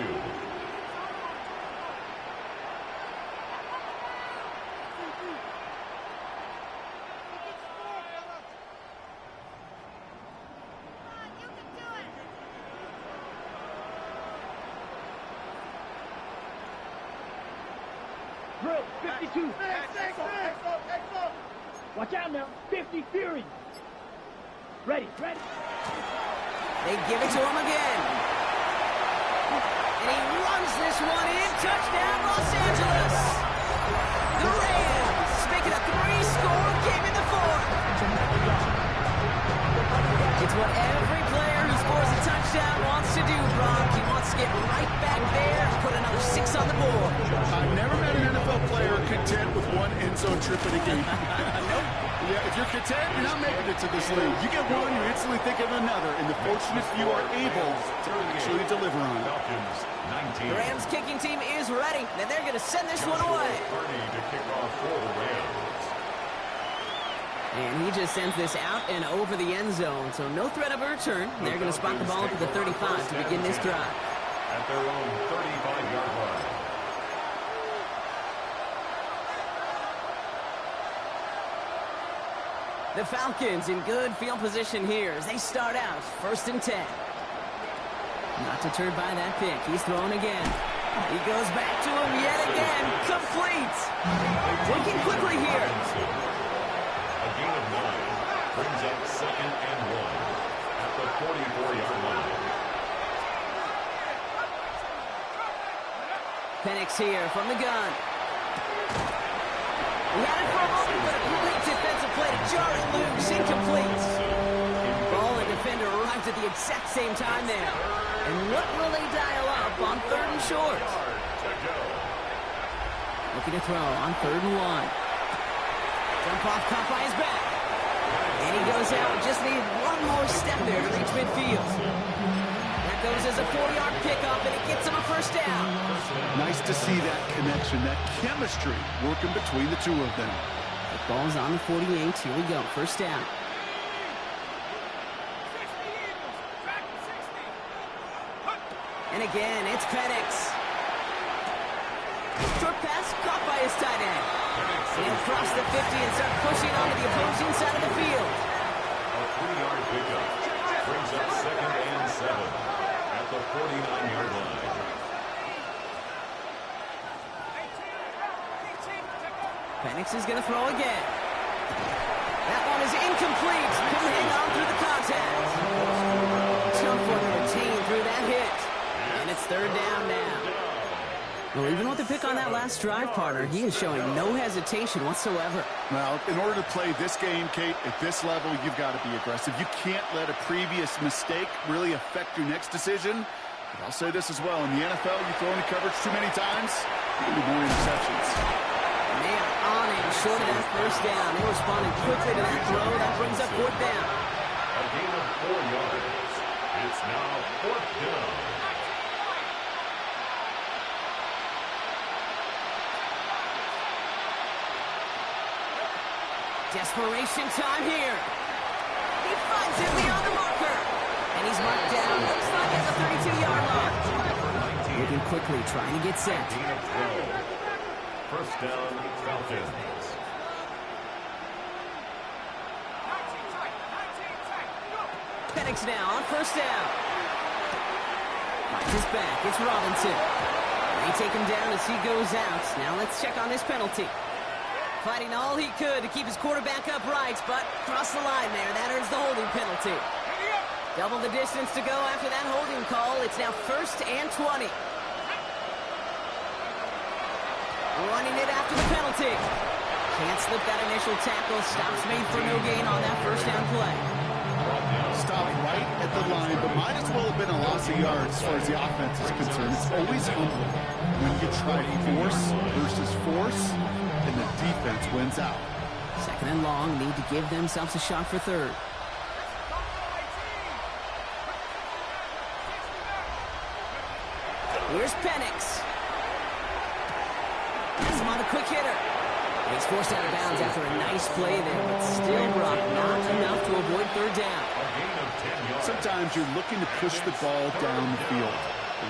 Drill, 52. Watch out now, 50 Fury. Ready, ready. They give it to him again. And he runs this one in. Touchdown, Los Angeles. The Rams make it a 3-score game in the 4th. It's what every player who scores a touchdown wants to do, Brock. He wants to get right back there and put another 6 on the board. I've never met an NFL player content with 1 end zone trip in a game. Yeah, if you're content, you're not making it to this league. You get one, you instantly think of another, and the fortunate few are able to actually deliver on it. Falcons 19. The Rams kicking team is ready, and they're going to send this one away. Carney to kick off for the Rams. And he just sends this out and over the end zone, so no threat of a return. They're going to spot the ball up at the 35 to begin this drive. At their own 35-yard line. The Falcons in good field position here as they start out 1st and 10. Not deterred by that pick. He's throwing again. He goes back to him yet again. Complete. Working quickly here. A gain of 9 brings up 2nd and 1 at the 44-yard line. Penix here from the gun. He had it for a moment, but a great defensive play to jar it loose. Incomplete. Ball and defender arrived at the exact same time there. And what will they dial up on 3rd and short? Looking to throw on 3rd and 1. Jump off, caught by his back. And he goes out. Just need one more step there to reach midfield. That goes as a 4-yard pickup, and it gets him a 1st down. Nice to see that connection, that chemistry working between the two of them. Ball's on the 48. Here we go. First down. 60 Eagles. Track 60. And again, it's Penix. Short pass caught by his tight end. And he'll cross the 50 and start pushing onto the opposing side of the field. A 3-yard pickup brings up 2nd and 7 at the 49-yard line. Penix is going to throw again. That one is incomplete. Couldn't hang on through the contact. Tough one to retain through that hit. And it's 3rd down now. Well, even with the pick on that last drive, partner, he is showing no hesitation whatsoever. Well, in order to play this game, Kate, at this level, you've got to be aggressive. You can't let a previous mistake really affect your next decision. But I'll say this as well. In the NFL, you throw into coverage too many times, you'll be more interceptions. And they are on it short of that first down. They responded quickly to that throw. That brings up 4th down. A gain of 4 yards. It's now 4th down. Desperation time here. He finds him beyond the marker. And he's marked down. Looks like at the 32-yard line. Moving quickly, trying to get set. Gain of 12. First down, Falcons. 19 tight. 19 tight. Go. Penix now on first down. Finds his back. It's Robinson. They take him down as he goes out. Now let's check on this penalty. Fighting all he could to keep his quarterback upright, but crossed the line there. That earns the holding penalty. Double the distance to go after that holding call. It's now 1st and 20. Running it after the penalty. Can't slip that initial tackle. Stops made for no gain on that first down play. Stop right at the line, but might as well have been a loss of yards as far as the offense is concerned. It's always humbling when you try force versus force, and the defense wins out. 2nd and long, need to give themselves a shot for 3rd. Here's Penix. Has him on a quick hitter. And he's forced out of bounds after a nice play there, but still brought not enough to avoid 3rd down. A gain of 10 yards. Sometimes you're looking to push the ball down the field.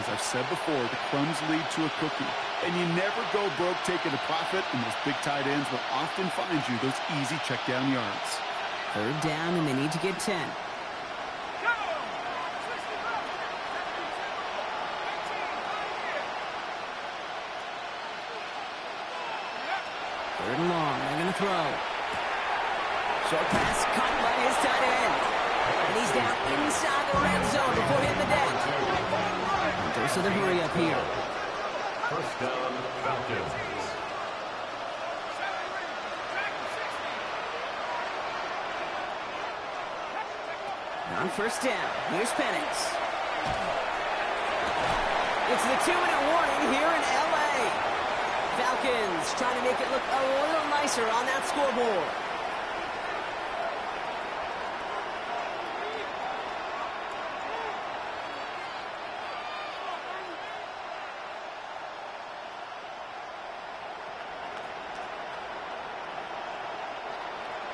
As I've said before, the crumbs lead to a cookie. And you never go broke taking a profit, and those big tight ends will often find you those easy check down yards. 3rd down, and they need to get 10. Third and long, they're going to throw. Short pass caught by his tight end. And he's down inside the red zone before hitting the deck. And Dosa the hurry up here. First down, Falcons. On first down, here's Penix. It's the 2-minute warning here in L.A. Falcons trying to make it look a little nicer on that scoreboard.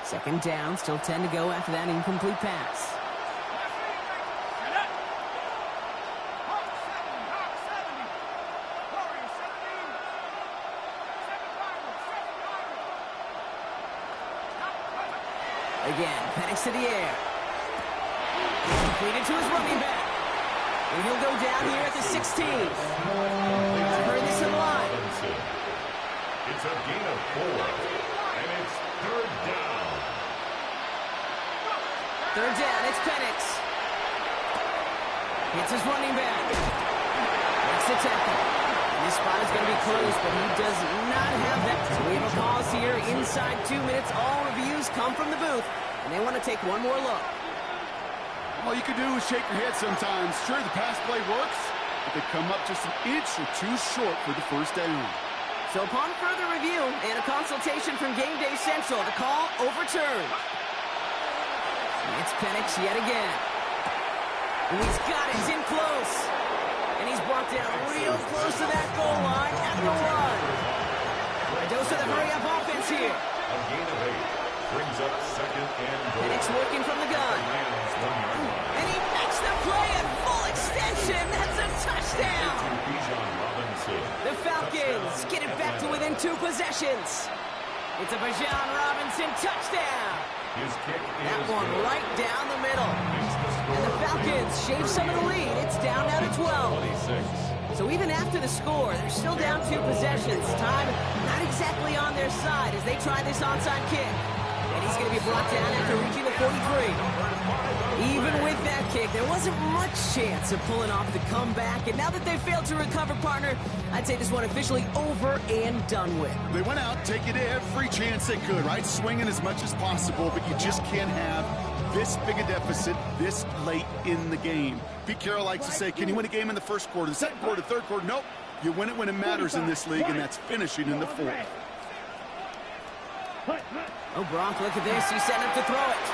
Second down, still 10 to go after that incomplete pass. Again, Penix to the air. He's completed to his running back. And he'll go down here at the 16. I heard this in line. It's a gain of 4. And it's 3rd down. 3rd down, it's Penix. Hits his running back. Makes the tackle. And this spot is going to be close, but he does not have that. So we have a pause here inside 2 minutes. All reviews come from the booth, and they want to take one more look. All you can do is shake your head sometimes. Sure, the pass play works, but they come up just an inch or two short for the first down. So upon further review and a consultation from Game Day Central, the call overturned. It's Penix yet again. And he's got it. He's in close. And he's brought down real close to that goal line at the run. Mendoza, the hurry-up offense here. A gain of 8. Brings up second and goal. Penix working from the gun. Rams 1 yard line. And he makes the play at full extension. That's a touchdown. To Bijan Robinson. The Falcons get it back to within 2 possessions. It's a Bijan Robinson touchdown. His kick That is one good. right down the middle. Makes the score. And the Falcons shave some of the lead. It's down now to 12. 26. So even after the score, they're still down 2 possessions. Time not exactly on their side as they try this onside kick. And he's going to be brought down after reaching the 43. Even with that kick, there wasn't much chance of pulling off the comeback. And now that they failed to recover, partner, I'd say this one officially over and done with. They went out taking every chance they could, right? Swinging as much as possible, but you just can't have this big a deficit this late in the game. Pete Carroll likes to say, can you win a game in the first quarter, the second quarter, third quarter? Nope. You win it when it matters in this league, and that's finishing in the fourth. Oh, Bronk, look at this. He's setting up to throw it.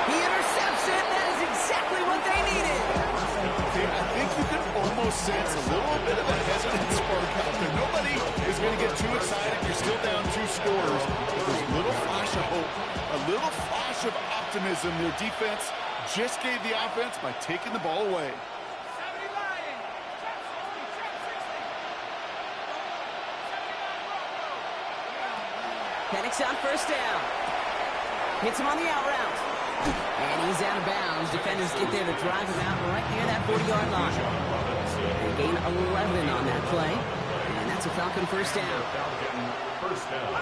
He intercepts it. That is exactly what they needed. I think you can almost sense a little bit of a hesitance spark out there. Nobody is going to get too excited. You're still down 2 scores. But there's a little flash of hope, a little flash of optimism. Their defense just gave the offense by taking the ball away. 70 Lions. Penix on first down. Hits him on the out route. And he's out of bounds. Defenders get there to drive him out right near that 40-yard line. They gain 11 on that play. And that's a Falcon first down. Falcon first down.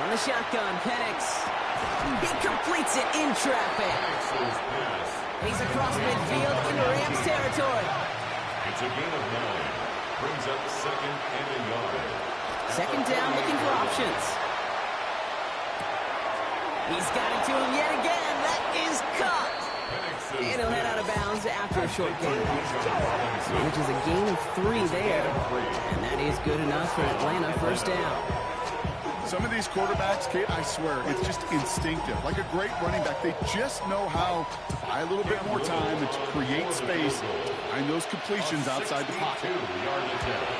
On the shotgun, Penix. He completes it in traffic. Penix's pass. He's across midfield into Rams territory. It's a gain of 9. Brings up second and a yard. Second down, looking for options. He's got it to him yet again. That is caught. Penix's And he'll head out of bounds after a short gain, Robinson. which is a gain of 3 there. And that is good enough for Atlanta first down. Some of these quarterbacks, Kate, I swear, it's just instinctive. Like a great running back, they just know how to buy a little bit more time and to create space and those completions outside the pocket. 62-yard attempt.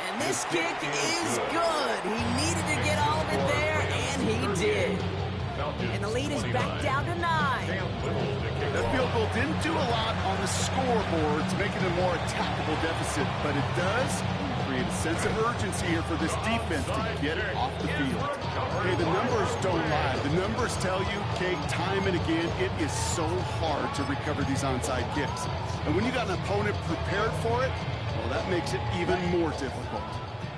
And this kick is good. He needed to get all of it there, and he did. And the lead is back down to 9. That field goal didn't do a lot on the scoreboard to make it a more attackable deficit, but it does create a sense of urgency here for this defense to get it off the field. Hey, the numbers don't lie. The numbers tell you, Kate, time and again, it is so hard to recover these onside kicks. And when you got an opponent prepared for it, well, that makes it even more difficult.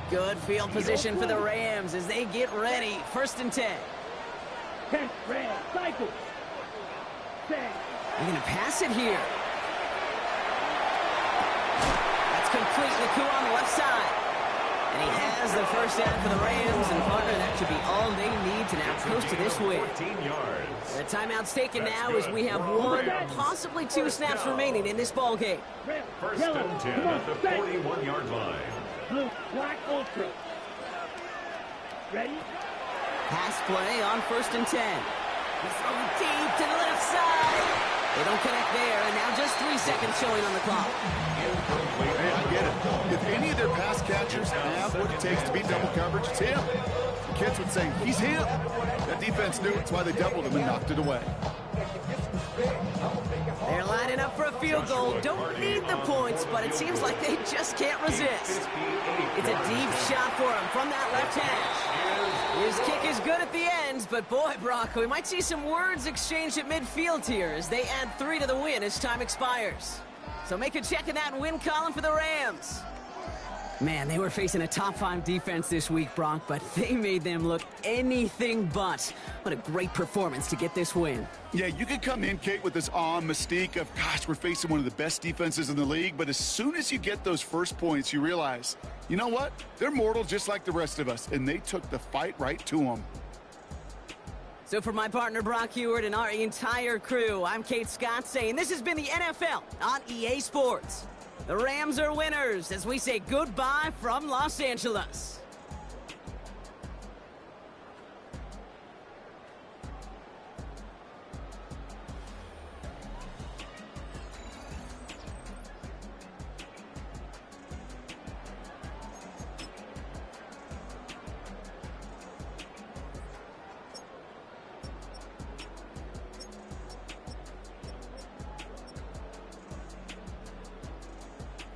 Good field position for the Rams as they get ready. First and 10. 10, red, cycle. 10. They're going to pass it here. That's complete. Naku on the left side. And he has the first down for the Rams. And partner, that should be all they need to now coast to this win. 14 yards. The timeout's taken now as we have 1, possibly 2 snaps remaining in this ball game. Red, First yellow, and 10 come on, at the set. 41-yard line. Blue, black, ultra. Ready? Pass play on first and 10. He's throwing deep to the left side. They don't connect there, and now just 3 seconds showing on the clock. Hey, I get it. If any of their pass catchers have what it takes to beat double coverage, it's him. The kids would say, he's him. That defense knew it. That's why they doubled him and knocked it away. They're lining up for a field goal. Don't need the points, but it seems like they just can't resist. It's a deep shot for him from that left hash. His kick is good at the end, but boy, Brock, we might see some words exchanged at midfield here as they add 3 to the win as time expires. So make a check in that win column for the Rams. Man, they were facing a top 5 defense this week, Brock, but they made them look anything but. What a great performance to get this win. Yeah, you can come in, Kate, with this awe and mystique of, gosh, we're facing one of the best defenses in the league, but as soon as you get those first points, you realize, you know what? They're mortal just like the rest of us, and they took the fight right to them. So for my partner, Brock Huard, and our entire crew, I'm Kate Scott saying this has been the NFL on EA Sports. The Rams are winners as we say goodbye from Los Angeles.